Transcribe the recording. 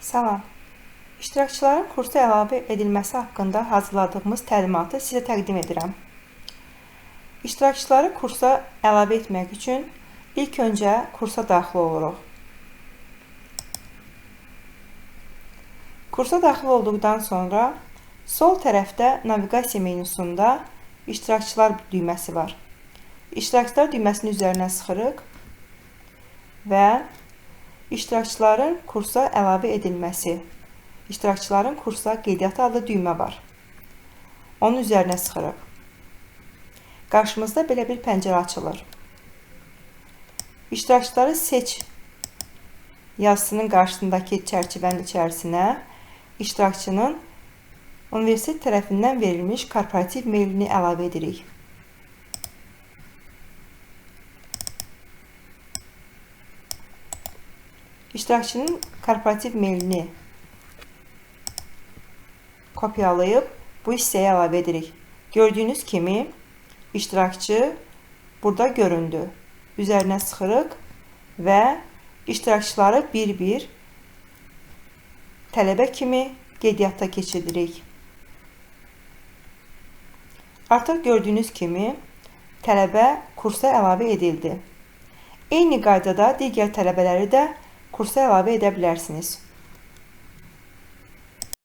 Salam. İştirakçıların kursa əlavə edilməsi haqqında hazırladığımız təlimatı sizə təqdim edirəm. İştirakçıları kursa əlavə etmək üçün ilk öncə kursa daxil oluruq. Kursa daxil olduqdan sonra sol tərəfdə naviqasiya menusunda iştirakçılar düyməsi var. İştirakçılar düyməsinin üzərinə sıxırıq və iştirakçıların kursa əlavə edilməsi, iştirakçıların kursa qeydiyyatı adlı düymə var. Onun üzərinə sıxırıq. Qarşımızda belə bir pəncərə açılır. İştirakçıları seç yazısının qarşısındakı çərçivənin içərisinə iştirakçının universitet tərəfindən verilmiş korporativ mailini əlavə edirik. İştirakçının korporativ mailini kopyalayıb bu hissəyə əlavə edirik. Gördüyünüz kimi iştirakçı burada göründü. Üzərinə sıxırıq və iştirakçıları bir-bir tələbə kimi qeydiyyata keçiririk. Artıq gördüyünüz kimi tələbə kursa əlavə edildi. Eyni qaydada digər tələbələri də kursa əlavə edə bilərsiniz.